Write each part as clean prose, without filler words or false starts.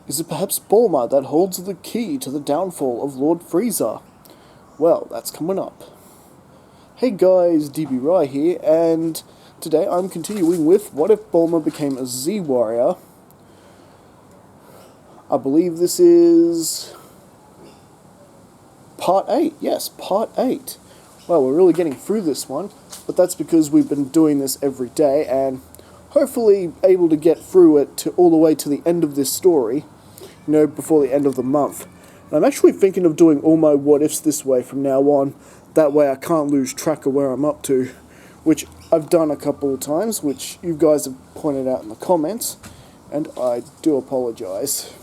Is it perhaps Bulma that holds the key to the downfall of Lord Frieza? Well, that's coming up. Hey guys, DB Rai here, and today I'm continuing with What If Bulma Became a Z-Warrior? I believe this is Part 8. Yes, Part 8. Well, we're really getting through this one, but that's because we've been doing this every day, and hopefully able to get through it all the way to the end of this story, before the end of the month. And I'm actually thinking of doing all my what-ifs this way from now on. That way I can't lose track of where I'm up to, which I've done a couple of times, which you guys have pointed out in the comments, and I do apologise.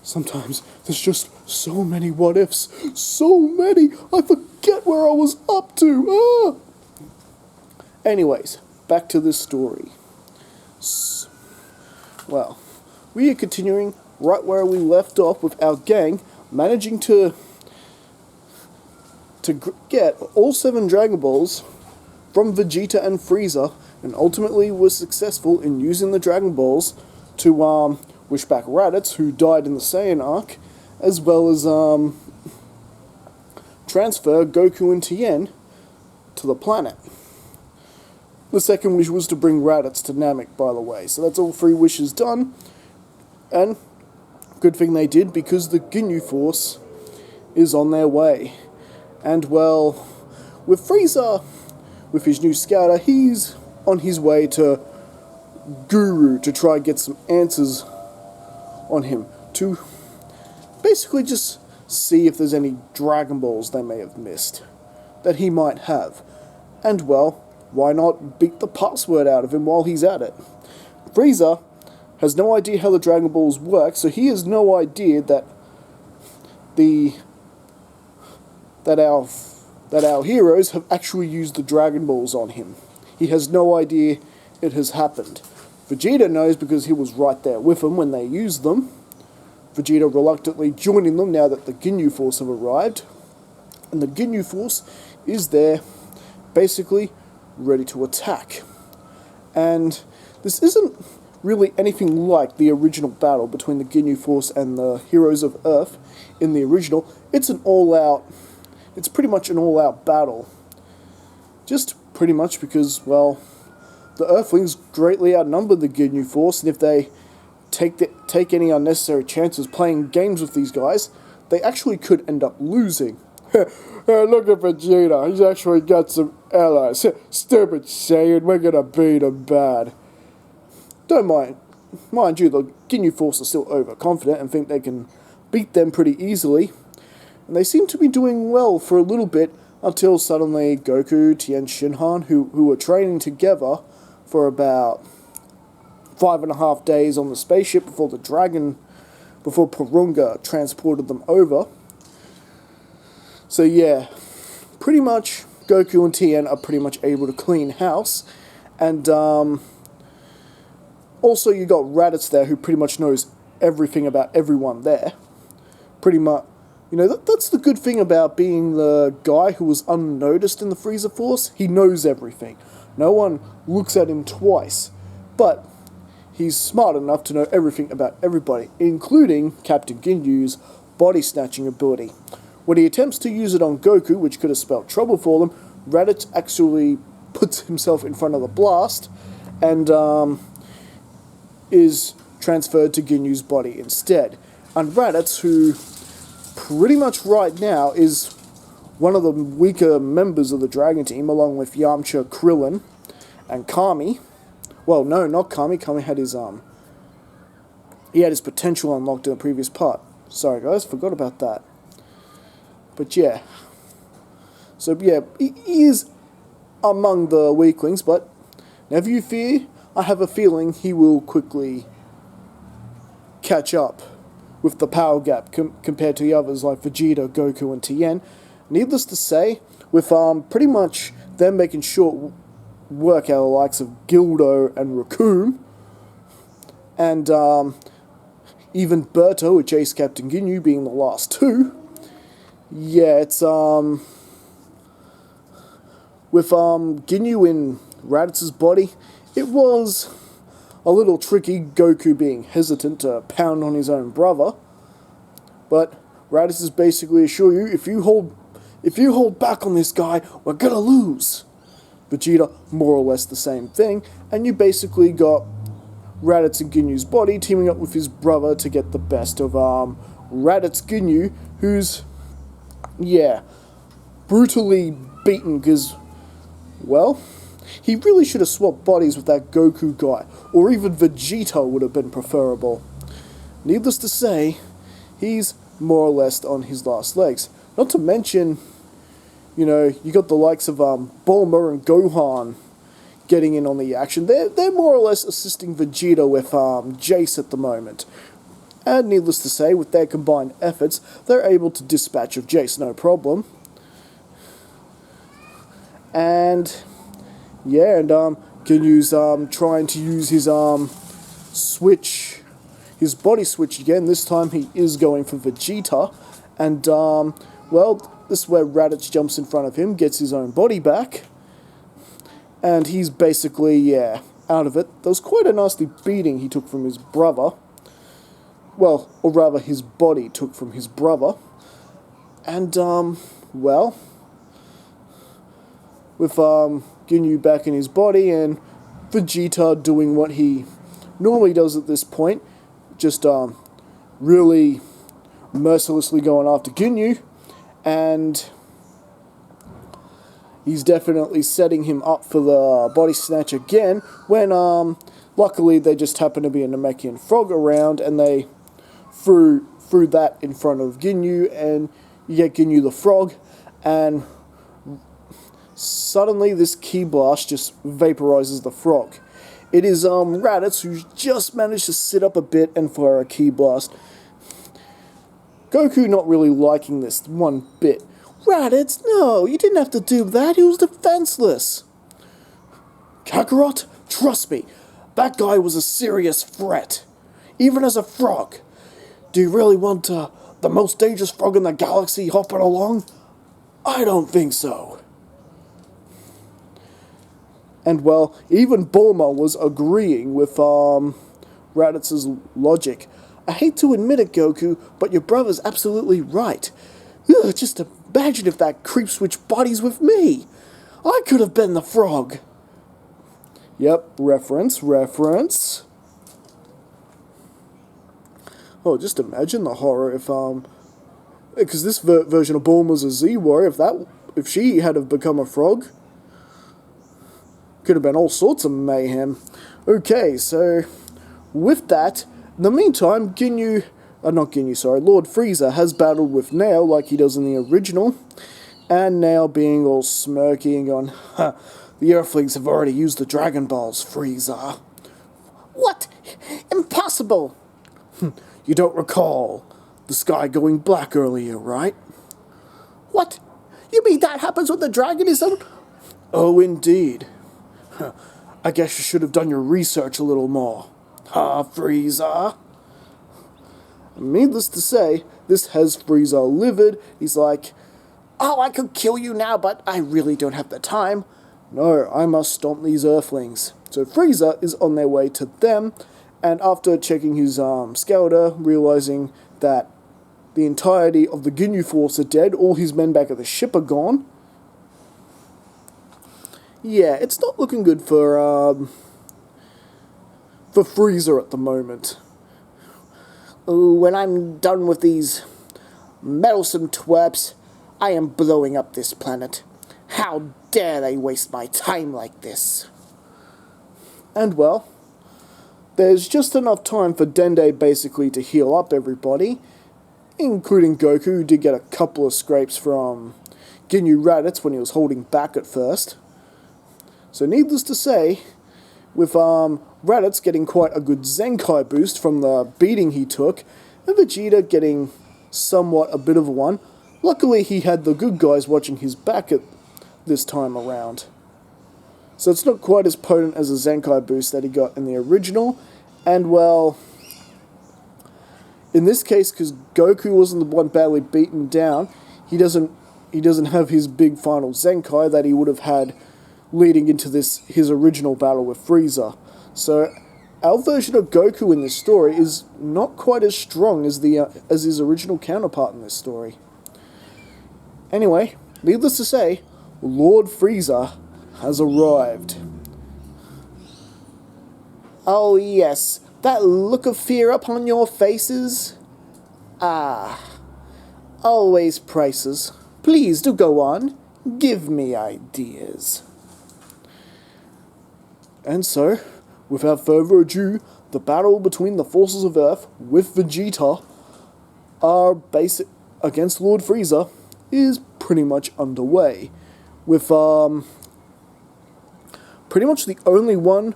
Sometimes there's just so many what-ifs, so many, I forget where I was up to. Anyways, back to this story. Well, we are continuing right where we left off with our gang managing to get all 7 Dragon Balls from Vegeta and Frieza, and ultimately was successful in using the Dragon Balls to wish back Raditz, who died in the Saiyan arc, as well as transfer Goku and Tien to the planet. The second wish was to bring Raditz to Namek, by the way. So that's all 3 wishes done. And good thing they did, because the Ginyu Force is on their way. And well, with Frieza, with his new scouter, he's on his way to Guru to try and get some answers on him. To basically just see if there's any Dragon Balls they may have missed that he might have. And well, why not beat the password out of him while he's at it? Frieza has no idea how the Dragon Balls work, so he has no idea that our heroes have actually used the Dragon Balls on him. He has no idea it has happened. Vegeta knows because he was right there with them when they used them. Vegeta reluctantly joining them now that the Ginyu Force have arrived. And the Ginyu Force is there, basically ready to attack. And this isn't really anything like the original battle between the Ginyu Force and the Heroes of Earth in the original. It's pretty much an all-out battle. Just pretty much because, well, the Earthlings greatly outnumber the Ginyu Force, and if they take any unnecessary chances playing games with these guys, they actually could end up losing. Look at Vegeta, he's actually got some allies. Stupid Saiyan, we're gonna beat him bad. Don't mind you, the Ginyu Force are still overconfident and think they can beat them pretty easily. And they seem to be doing well for a little bit, until suddenly Goku, Tien Shinhan, who were training together for about 5.5 days on the spaceship before Purunga transported them over. So yeah, pretty much Goku and Tien are pretty much able to clean house, and also you got Raditz there, who pretty much knows everything about everyone there. Pretty much, that's the good thing about being the guy who was unnoticed in the Frieza Force. He knows everything. No one looks at him twice, but he's smart enough to know everything about everybody, including Captain Ginyu's body-snatching ability. When he attempts to use it on Goku, which could have spelled trouble for them, Raditz actually puts himself in front of the blast, and is transferred to Ginyu's body instead. And Raditz, who pretty much right now is one of the weaker members of the Dragon Team, along with Yamcha, Krillin, and Kami. Well, no, not Kami. Kami had his potential unlocked in the previous part. Sorry guys, forgot about that. But yeah. So yeah, he is among the weaklings, but never you fear, I have a feeling he will quickly catch up with the power gap compared to the others like Vegeta, Goku, and Tien. Needless to say, with pretty much them making short work out of the likes of Gildo and Raccoon, and even Berto with Chase Captain Ginyu being the last 2. Yeah, it's with Ginyu in Raditz's body, it was a little tricky, Goku being hesitant to pound on his own brother. But Raditz is basically assure you, if you hold back on this guy, we're gonna lose. Vegeta, more or less the same thing, and you basically got Raditz and Ginyu's body teaming up with his brother to get the best of Raditz Ginyu, who's, yeah, brutally beaten because, well, he really should have swapped bodies with that Goku guy, or even Vegeta would have been preferable. Needless to say, he's more or less on his last legs. Not to mention, you know, you got the likes of Bulma and Gohan getting in on the action. They're more or less assisting Vegeta with Jace at the moment. And needless to say, with their combined efforts, they're able to dispatch of Jace no problem. And yeah, and Ginyu's trying to use his switch, his body switch again. This time he is going for Vegeta, and well, this is where Raditz jumps in front of him, gets his own body back, and he's basically, yeah, out of it. There was quite a nasty beating he took from his brother. Well, or rather his body took from his brother. And, well, with Ginyu back in his body and Vegeta doing what he normally does at this point, just really mercilessly going after Ginyu, and he's definitely setting him up for the body snatch again, when luckily they just happened to be a Namekian frog around, and they threw that in front of Ginyu, and you get Ginyu the frog, and suddenly this ki blast just vaporizes the frog. It is Raditz who's just managed to sit up a bit and fire a ki blast. Goku not really liking this one bit. Raditz, no, you didn't have to do that, he was defenseless. Kakarot, trust me, that guy was a serious threat, even as a frog. Do you really want the most dangerous frog in the galaxy hopping along? I don't think so. And well, even Bulma was agreeing with Raditz's logic. I hate to admit it, Goku, but your brother's absolutely right. Ugh, just imagine if that creep switched bodies with me. I could have been the frog. Yep, reference. Oh, just imagine the horror if because this version of Bulma's a Z-Warrior. If she had have become a frog, could have been all sorts of mayhem. Okay, so with that, in the meantime, Lord Frieza has battled with Nail like he does in the original, and Nail being all smirky and going, "Ha, the Earthlings have already used the Dragon Balls, Frieza." What? Impossible! You don't recall the sky going black earlier, right? What? You mean that happens when the dragon is on? Oh, indeed. I guess you should have done your research a little more. Frieza. Needless to say, this has Frieza livid. He's like, oh, I could kill you now, but I really don't have the time. No, I must stomp these Earthlings. So Frieza is on their way to them, and after checking his scouter, realizing that the entirety of the Ginyu force are dead, all his men back at the ship are gone. Yeah, it's not looking good for Frieza at the moment. When I'm done with these meddlesome twerps, I am blowing up this planet. How dare they waste my time like this? And well, there's just enough time for Dende basically to heal up everybody, including Goku, who did get a couple of scrapes from Ginyu Raditz when he was holding back at first. So needless to say, with Raditz getting quite a good Zenkai boost from the beating he took, and Vegeta getting somewhat a bit of one, luckily he had the good guys watching his back at this time around. So it's not quite as potent as a Zenkai boost that he got in the original, and well, in this case, because Goku wasn't the one badly beaten down, he doesn't have his big final Zenkai that he would have had leading into his original battle with Frieza. So our version of Goku in this story is not quite as strong as as his original counterpart in this story. Anyway, needless to say, Lord Frieza has arrived. Oh yes, that look of fear upon your faces? Ah, always prices. Please do go on. Give me ideas. And so, without further ado, the battle between the forces of Earth with Vegeta against Lord Frieza is pretty much underway. With pretty much the only one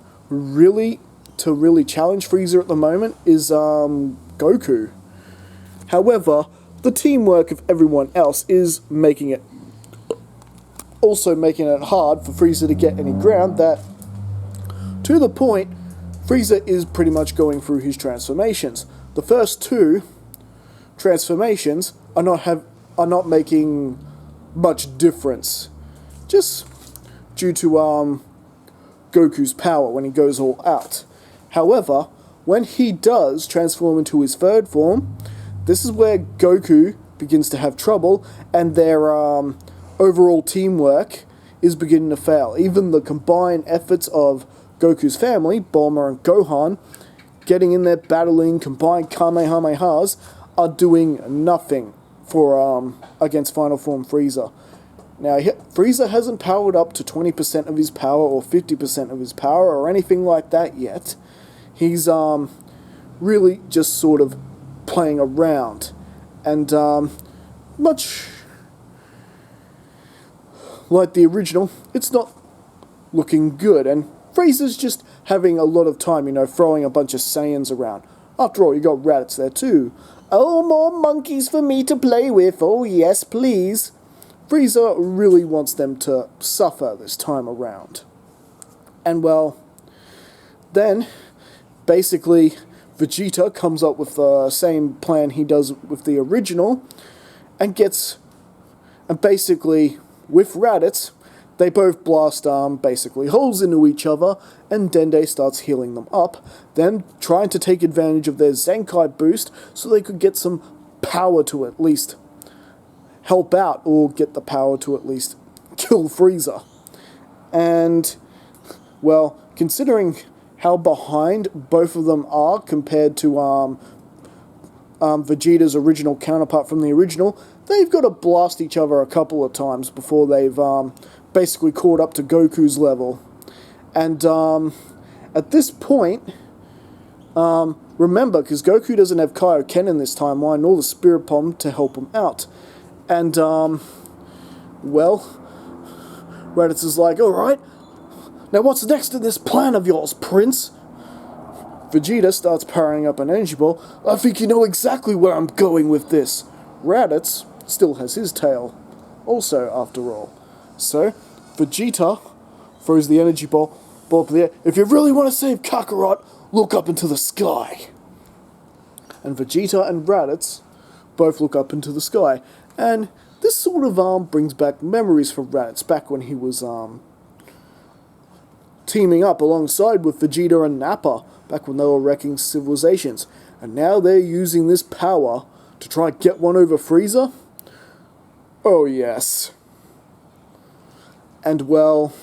to really challenge Frieza at the moment is Goku. However, the teamwork of everyone else is making it hard for Frieza to get any ground, that to the point Frieza is pretty much going through his transformations. The first two transformations are not making much difference, just due to Goku's power when he goes all out. However, when he does transform into his third form, this is where Goku begins to have trouble, and their overall teamwork is beginning to fail. Even the combined efforts of Goku's family, Bulma and Gohan, getting in there, battling, combined Kamehamehas, are doing nothing for against Final Form Frieza. Now, Frieza hasn't powered up to 20% of his power or 50% of his power or anything like that yet. He's really just sort of playing around, and much like the original, it's not looking good, and Frieza's just having a lot of time, throwing a bunch of Saiyans around. After all, you got Raditz there too. Oh, more monkeys for me to play with, oh yes please. Frieza really wants them to suffer this time around. And well, then, basically, Vegeta comes up with the same plan he does with the original, and basically, with Raditz, they both blast basically holes into each other, and Dende starts healing them up, then trying to take advantage of their Zenkai boost so they could get some power to at least help out, or get the power to at least kill Frieza. And, well, considering how behind both of them are compared to Vegeta's original counterpart from the original, they've got to blast each other a couple of times before they've basically caught up to Goku's level. And at this point, remember, because Goku doesn't have Kaioken in this timeline, nor the Spirit Bomb to help him out. And, well, Raditz is like, alright, now what's next in this plan of yours, Prince? Vegeta starts powering up an energy ball. I think you know exactly where I'm going with this. Raditz still has his tail, also, after all. So, Vegeta throws the energy ball up in the air. If you really want to save Kakarot, look up into the sky. And Vegeta and Raditz both look up into the sky. And this sort of brings back memories for Raditz, back when he was teaming up alongside with Vegeta and Nappa, back when they were wrecking civilizations. And now they're using this power to try and get one over Frieza? Oh yes. And well,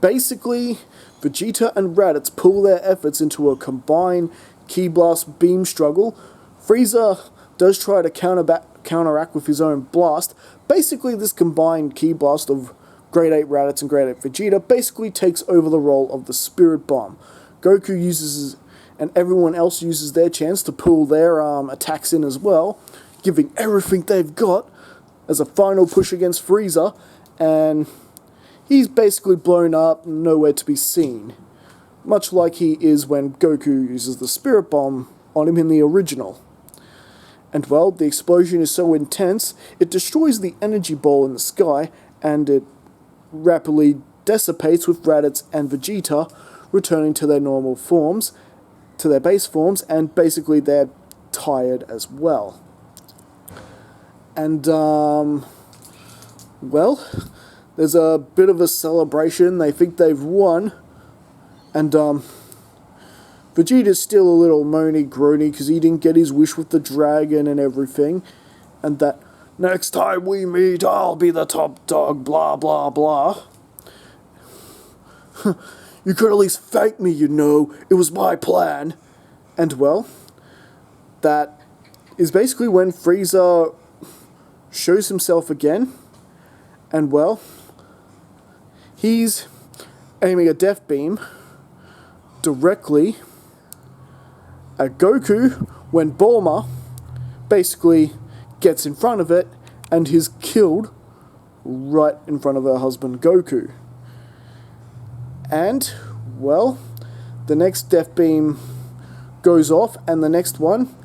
basically, Vegeta and Raditz pull their efforts into a combined Ki Blast beam struggle. Frieza does try to counteract with his own blast. Basically, this combined Ki Blast of Grade 8 Raditz and Grade 8 Vegeta basically takes over the role of the Spirit Bomb. Goku uses, and everyone else uses their chance to pull their attacks in as well, giving everything they've got as a final push against Frieza, and he's basically blown up, nowhere to be seen. Much like he is when Goku uses the Spirit Bomb on him in the original. And well, the explosion is so intense, it destroys the energy ball in the sky, and it rapidly dissipates with Raditz and Vegeta returning to their normal forms, to their base forms, and basically they're tired as well. And, well, there's a bit of a celebration. They think they've won, and Vegeta's still a little moany-groany because he didn't get his wish with the dragon and everything. And that, next time we meet, I'll be the top dog, blah, blah, blah. You could at least thank me, you know. It was my plan. And, well, that is basically when Frieza shows himself again. And, well, he's aiming a death beam directly at Goku when Bulma basically gets in front of it and is killed right in front of her husband Goku. And, well, the next death beam goes off, and the next one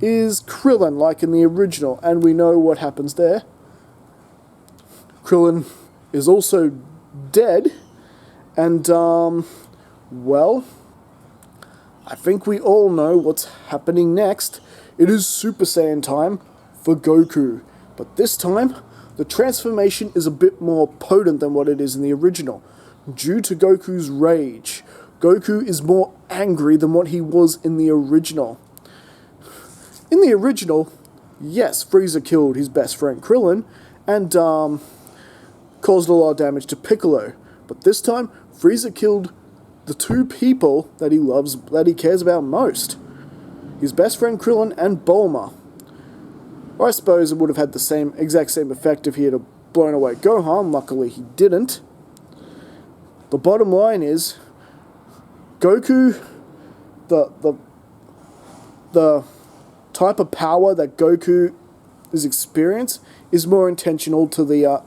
is Krillin, like in the original, and we know what happens there. Krillin is also dead, and, well, I think we all know what's happening next. It is Super Saiyan time for Goku, but this time, the transformation is a bit more potent than what it is in the original. Due to Goku's rage, Goku is more angry than what he was in the original. In the original, yes, Frieza killed his best friend Krillin and caused a lot of damage to Piccolo. But this time, Frieza killed the two people that he loves, that he cares about most. His best friend Krillin and Bulma. Or I suppose it would have had the exact same effect if he had blown away Gohan. Luckily, he didn't. The bottom line is, Goku, the type of power that Goku is experiencing is more intentional to the,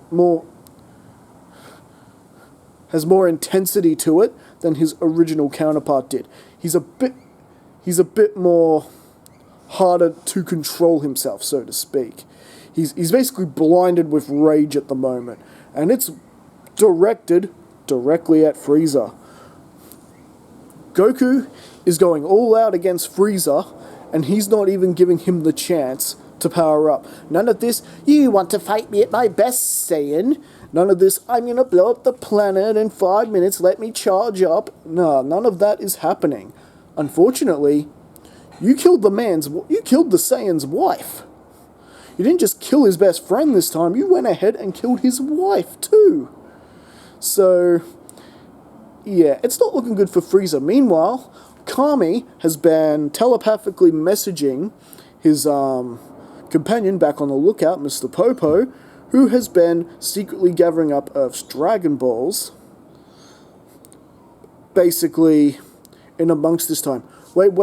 has more intensity to it than his original counterpart did. He's a bit more harder to control himself, so to speak. He's basically blinded with rage at the moment, and it's directed directly at Frieza. Goku is going all out against Frieza, and he's not even giving him the chance to power up. None of this, you want to fight me at my best, Saiyan. None of this, I'm gonna blow up the planet in 5 minutes, let me charge up. No, none of that is happening. Unfortunately, you killed the Saiyan's wife. You didn't just kill his best friend this time, you went ahead and killed his wife too. So, yeah, it's not looking good for Frieza. Meanwhile, Kami has been telepathically messaging his companion back on the lookout, Mr. Popo, who has been secretly gathering up Earth's Dragon Balls, basically in amongst this time. Wait,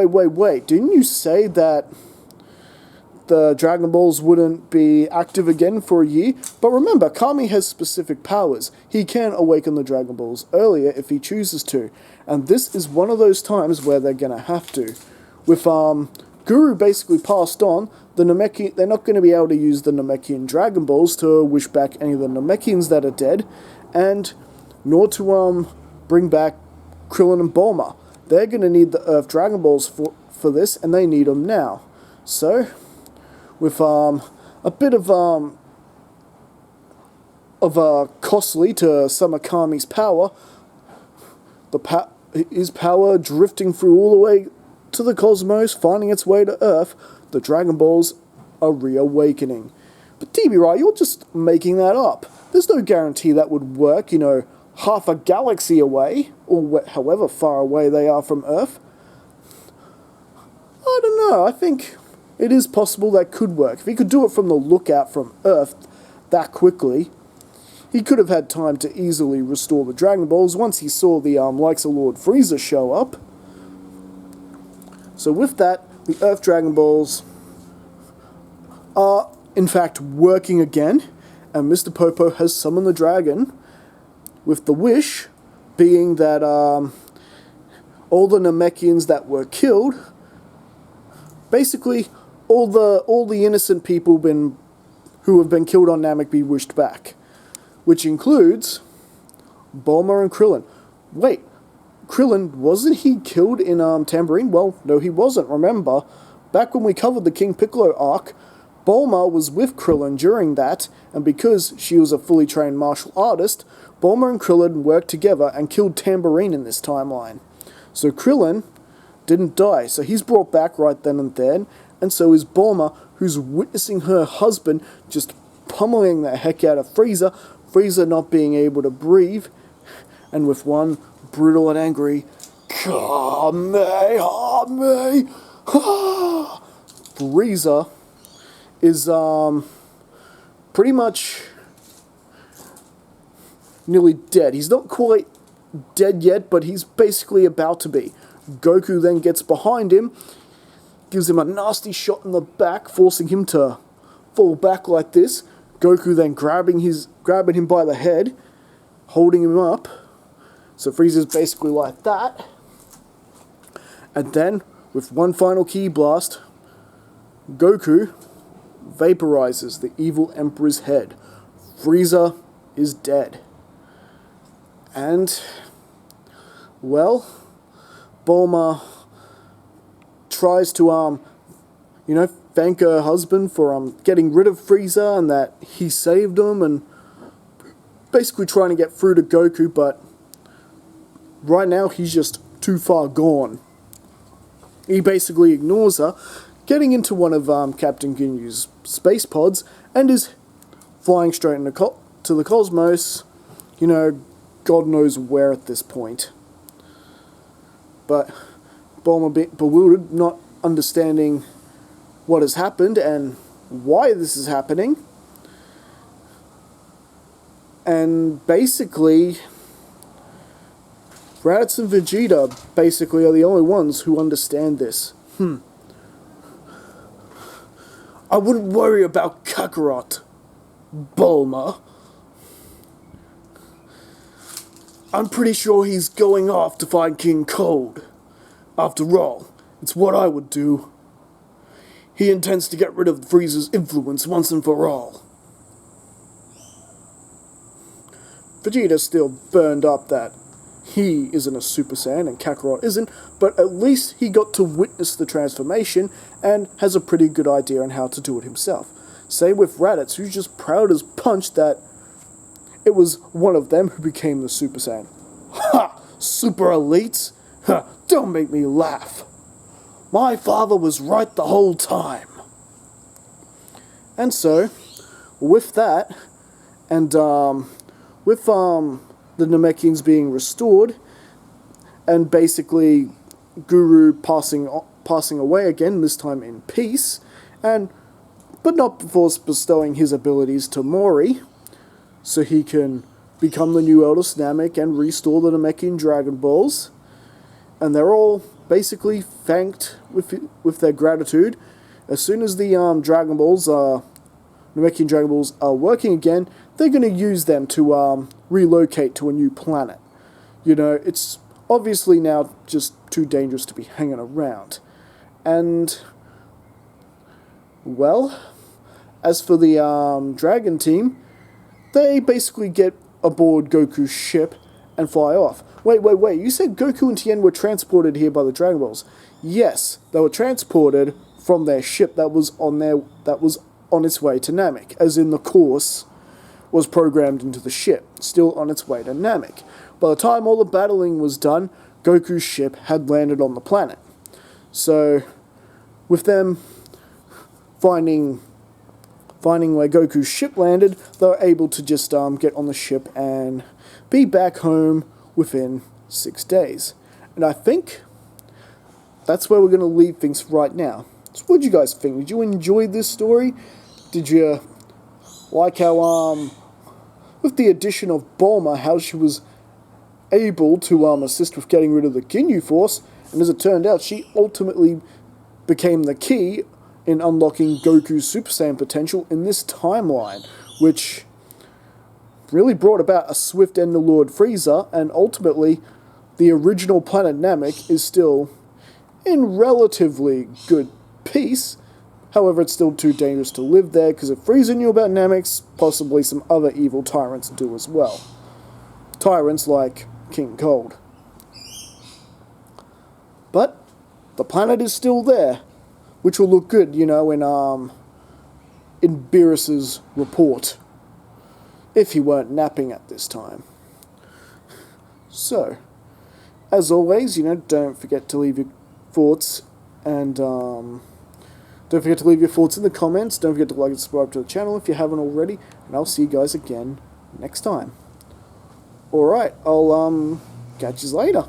didn't you say that the Dragon Balls wouldn't be active again for a year? But remember, Kami has specific powers. He can awaken the Dragon Balls earlier if he chooses to. And this is one of those times where they're going to have to. With Guru basically passed on, they're not going to be able to use the Namekian Dragon Balls to wish back any of the Namekians that are dead, and nor to bring back Krillin and Bulma. They're going to need the Earth Dragon Balls for this, and they need them now. So, with a bit of costly to some of Kami's power, his power drifting through all the way to the cosmos, finding its way to Earth, the Dragon Balls are reawakening. But DB, you're just making that up. There's no guarantee that would work, half a galaxy away, or however far away they are from Earth. I don't know, I think it is possible that could work. If he could do it from the lookout from Earth that quickly, he could have had time to easily restore the Dragon Balls once he saw the likes of Lord Frieza show up. So with that, the Earth Dragon Balls are in fact working again, and Mr. Popo has summoned the dragon, with the wish being that all the Namekians that were killed, basically all the innocent people who have been killed on Namek be wished back, which includes Bulma and Krillin. Wait, Krillin, wasn't he killed in Tambourine? Well, no, he wasn't. Remember, back when we covered the King Piccolo arc, Bulma was with Krillin during that, and because she was a fully trained martial artist, Bulma and Krillin worked together and killed Tambourine in this timeline. So Krillin didn't die. So he's brought back right then and there, and so is Bulma, who's witnessing her husband just pummeling the heck out of Frieza, Frieza not being able to breathe, and with one brutal and angry, Kamehameha, Frieza is pretty much nearly dead. He's not quite dead yet, but he's basically about to be. Goku then gets behind him, gives him a nasty shot in the back, forcing him to fall back like this. Goku then grabbing him by the head, holding him up. So Frieza's basically like that. And then, with one final ki blast, Goku vaporizes the evil Emperor's head. Frieza is dead. And, well, Bulma tries to, thank her husband for getting rid of Frieza and that he saved him, and basically trying to get through to Goku, but right now he's just too far gone. He basically ignores her, getting into one of Captain Ginyu's space pods, and is flying straight into to the cosmos, God knows where at this point. But Bulma bewildered, not understanding what has happened and why this is happening. And basically, Raditz and Vegeta basically are the only ones who understand this. I wouldn't worry about Kakarot, Bulma. I'm pretty sure he's going off to find King Cold. After all, it's what I would do. He intends to get rid of Frieza's influence once and for all. Vegeta's still burned up that he isn't a Super Saiyan and Kakarot isn't, but at least he got to witness the transformation and has a pretty good idea on how to do it himself. Same with Raditz, who's just proud as punch that it was one of them who became the Super Saiyan. Ha! Super elites? Ha! Don't make me laugh. My father was right the whole time. And so, with that, and with the Namekians being restored, and basically Guru passing away again, this time in peace, but not before bestowing his abilities to Mori, so he can become the new eldest Namek and restore the Namekian Dragon Balls. And they're all basically thanked with their gratitude. As soon as the Dragon Balls, Namekian Dragon Balls are working again, they're going to use them to relocate to a new planet. It's obviously now just too dangerous to be hanging around. And, well, as for the Dragon team, they basically get aboard Goku's ship and fly off. Wait, you said Goku and Tien were transported here by the Dragon Balls. Yes, they were transported from their ship that was on its way to Namek, as in the course was programmed into the ship, still on its way to Namek. By the time all the battling was done, Goku's ship had landed on the planet. So, with them finding where Goku's ship landed, they were able to just get on the ship and be back home within 6 days. And I think that's where we're going to leave things right now. So what did you guys think? Did you enjoy this story? Did you like how, with the addition of Bulma, how she was able to assist with getting rid of the Ginyu Force, and as it turned out, she ultimately became the key in unlocking Goku's Super Saiyan potential in this timeline, which really brought about a swift end to Lord Frieza, and ultimately, the original planet Namek is still in relatively good peace. However, it's still too dangerous to live there, because if Frieza knew about Namek, possibly some other evil tyrants do as well. Tyrants like King Cold. But the planet is still there, which will look good, in Beerus's report, if he weren't napping at this time. So, as always, don't forget to leave your thoughts, and don't forget to leave your thoughts in the comments. Don't forget to like and subscribe to the channel if you haven't already, and I'll see you guys again next time. Alright, I'll catch you later.